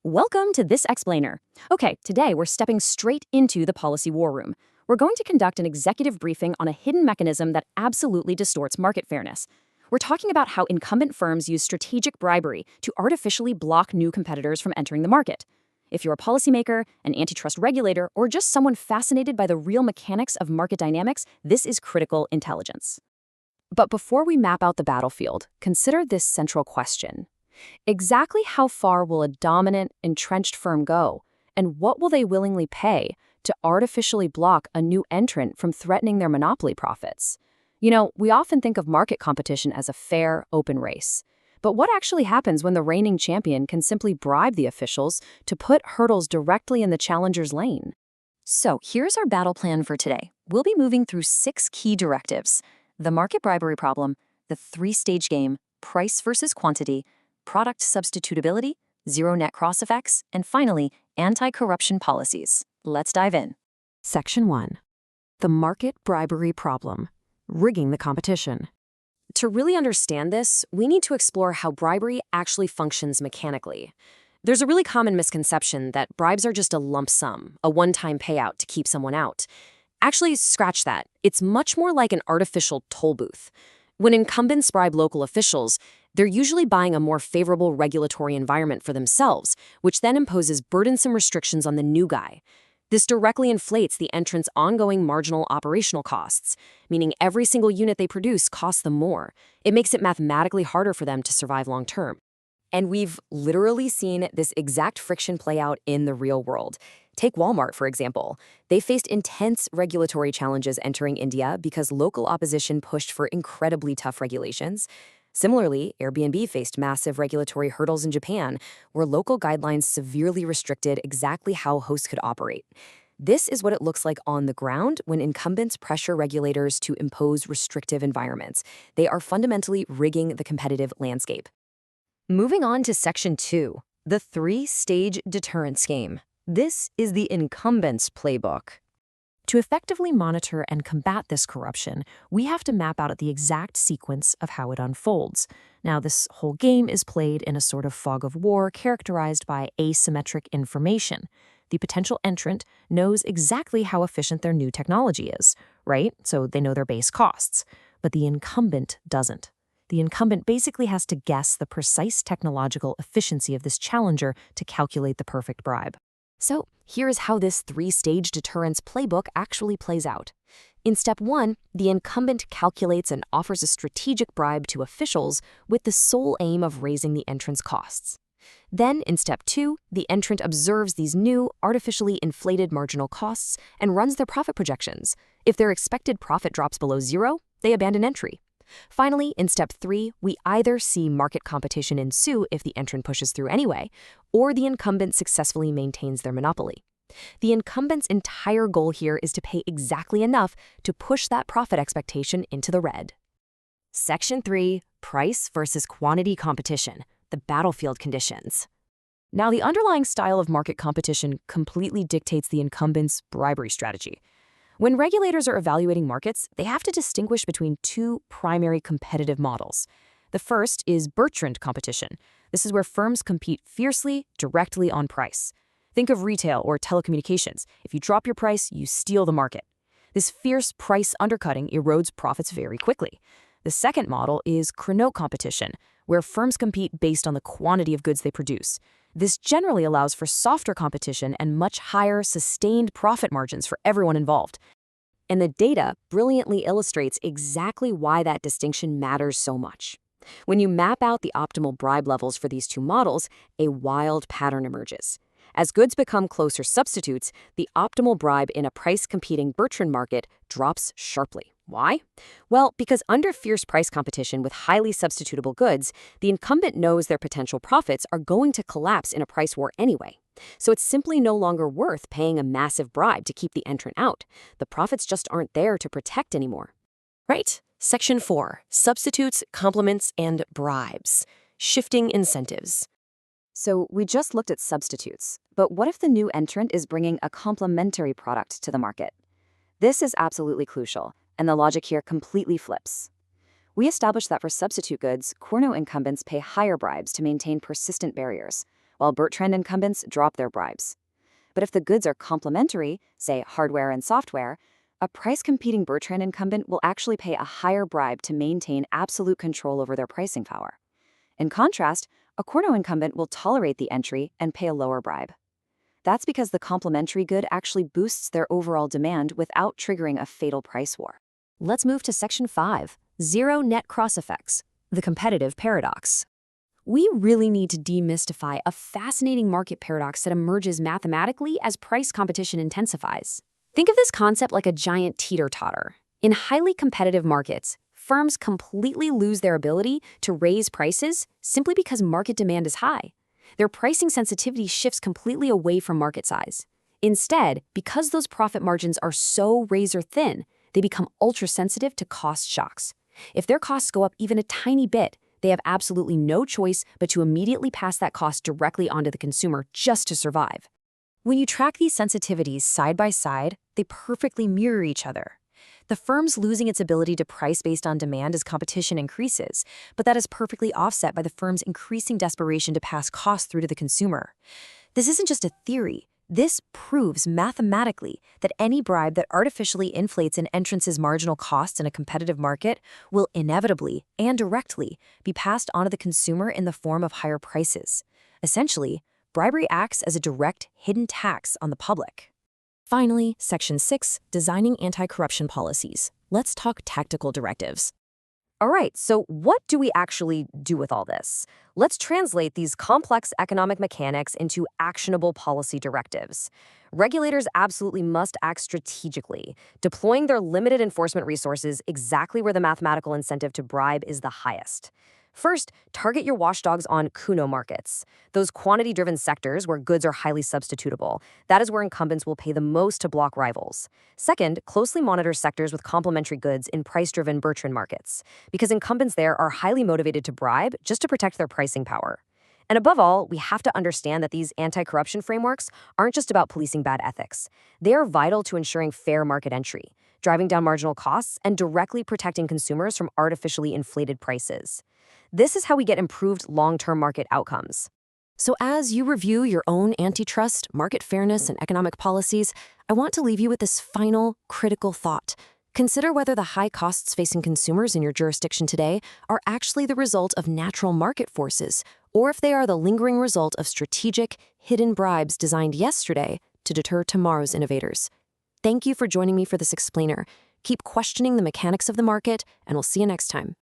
Welcome to This Explainer. Okay, today we're stepping straight into the policy war room. We're going to conduct an executive briefing on a hidden mechanism that absolutely distorts market fairness. We're talking about how incumbent firms use strategic bribery to artificially block new competitors from entering the market. If you're a policymaker, an antitrust regulator, or just someone fascinated by the real mechanics of market dynamics, this is critical intelligence. But before we map out the battlefield, consider this central question. Exactly how far will a dominant, entrenched firm go, and what will they willingly pay to artificially block a new entrant from threatening their monopoly profits? You know, we often think of market competition as a fair, open race. But what actually happens when the reigning champion can simply bribe the officials to put hurdles directly in the challenger's lane? So here's our battle plan for today. We'll be moving through 6 key directives: the market bribery problem, the 3-stage game, price versus quantity, product substitutability, zero net cross effects, and finally, anti-corruption policies. Let's dive in. Section 1. The market bribery problem. Rigging the competition. To really understand this, we need to explore how bribery actually functions mechanically. There's a really common misconception that bribes are just a lump sum, a one-time payout to keep someone out. Actually, scratch that. It's much more like an artificial toll booth. When incumbents bribe local officials, they're usually buying a more favorable regulatory environment for themselves, which then imposes burdensome restrictions on the new guy. This directly inflates the entrant's ongoing marginal operational costs, meaning every single unit they produce costs them more. It makes it mathematically harder for them to survive long term. And we've literally seen this exact friction play out in the real world. Take Walmart, for example. They faced intense regulatory challenges entering India because local opposition pushed for incredibly tough regulations. Similarly, Airbnb faced massive regulatory hurdles in Japan, where local guidelines severely restricted exactly how hosts could operate. This is what it looks like on the ground when incumbents pressure regulators to impose restrictive environments. They are fundamentally rigging the competitive landscape. Moving on to Section 2, the 3-stage deterrence game. This is the incumbent's playbook. To effectively monitor and combat this corruption, we have to map out the exact sequence of how it unfolds. Now, this whole game is played in a sort of fog of war characterized by asymmetric information. The potential entrant knows exactly how efficient their new technology is, right? So they know their base costs. But the incumbent doesn't. The incumbent basically has to guess the precise technological efficiency of this challenger to calculate the perfect bribe. So here's how this 3-stage deterrence playbook actually plays out. In step 1, the incumbent calculates and offers a strategic bribe to officials with the sole aim of raising the entrant's costs. Then, in step 2, the entrant observes these new, artificially inflated marginal costs and runs their profit projections. If their expected profit drops below 0, they abandon entry. Finally, in step 3, we either see market competition ensue if the entrant pushes through anyway, or the incumbent successfully maintains their monopoly. The incumbent's entire goal here is to pay exactly enough to push that profit expectation into the red. Section 3, price versus quantity competition, the battlefield conditions. Now, the underlying style of market competition completely dictates the incumbent's bribery strategy. When regulators are evaluating markets, they have to distinguish between 2 primary competitive models. The first is Bertrand competition. This is where firms compete fiercely, directly on price. Think of retail or telecommunications. If you drop your price, you steal the market. This fierce price undercutting erodes profits very quickly. The second model is Cournot competition, where firms compete based on the quantity of goods they produce. This generally allows for softer competition and much higher, sustained profit margins for everyone involved. And the data brilliantly illustrates exactly why that distinction matters so much. When you map out the optimal bribe levels for these 2 models, a wild pattern emerges. As goods become closer substitutes, the optimal bribe in a price-competing Bertrand market drops sharply. Why? Well, because under fierce price competition with highly substitutable goods, the incumbent knows their potential profits are going to collapse in a price war anyway. So it's simply no longer worth paying a massive bribe to keep the entrant out. The profits just aren't there to protect anymore. Right. Section 4, substitutes, complements, and bribes. Shifting incentives. So we just looked at substitutes, but what if the new entrant is bringing a complementary product to the market? This is absolutely crucial, and the logic here completely flips. We established that for substitute goods, Cournot incumbents pay higher bribes to maintain persistent barriers, while Bertrand incumbents drop their bribes. But if the goods are complementary, say hardware and software, a price-competing Bertrand incumbent will actually pay a higher bribe to maintain absolute control over their pricing power. In contrast, a Cournot incumbent will tolerate the entry and pay a lower bribe. That's because the complementary good actually boosts their overall demand without triggering a fatal price war. Let's move to Section 5, Zero Net Cross Effects, the competitive paradox. We really need to demystify a fascinating market paradox that emerges mathematically as price competition intensifies. Think of this concept like a giant teeter-totter. In highly competitive markets, firms completely lose their ability to raise prices simply because market demand is high. Their pricing sensitivity shifts completely away from market size. Instead, because those profit margins are so razor-thin, they become ultra-sensitive to cost shocks. If their costs go up even a tiny bit, they have absolutely no choice but to immediately pass that cost directly onto the consumer just to survive. When you track these sensitivities side by side, they perfectly mirror each other. The firm's losing its ability to price based on demand as competition increases, but that is perfectly offset by the firm's increasing desperation to pass costs through to the consumer. This isn't just a theory. This proves mathematically that any bribe that artificially inflates an entrant's marginal costs in a competitive market will inevitably and directly be passed on to the consumer in the form of higher prices. Essentially, bribery acts as a direct, hidden tax on the public. Finally, Section 6, Designing Anti-Corruption Policies. Let's talk tactical directives. All right, so what do we actually do with all this? Let's translate these complex economic mechanics into actionable policy directives. Regulators absolutely must act strategically, deploying their limited enforcement resources exactly where the mathematical incentive to bribe is the highest. First, target your watchdogs on Cournot markets, those quantity-driven sectors where goods are highly substitutable. That is where incumbents will pay the most to block rivals. Second, closely monitor sectors with complementary goods in price-driven Bertrand markets, because incumbents there are highly motivated to bribe just to protect their pricing power. And above all, we have to understand that these anti-corruption frameworks aren't just about policing bad ethics. They are vital to ensuring fair market entry, driving down marginal costs, and directly protecting consumers from artificially inflated prices. This is how we get improved long-term market outcomes. So as you review your own antitrust, market fairness, and economic policies, I want to leave you with this final, critical thought. Consider whether the high costs facing consumers in your jurisdiction today are actually the result of natural market forces, or if they are the lingering result of strategic, hidden bribes designed yesterday to deter tomorrow's innovators. Thank you for joining me for this explainer. Keep questioning the mechanics of the market, and we'll see you next time.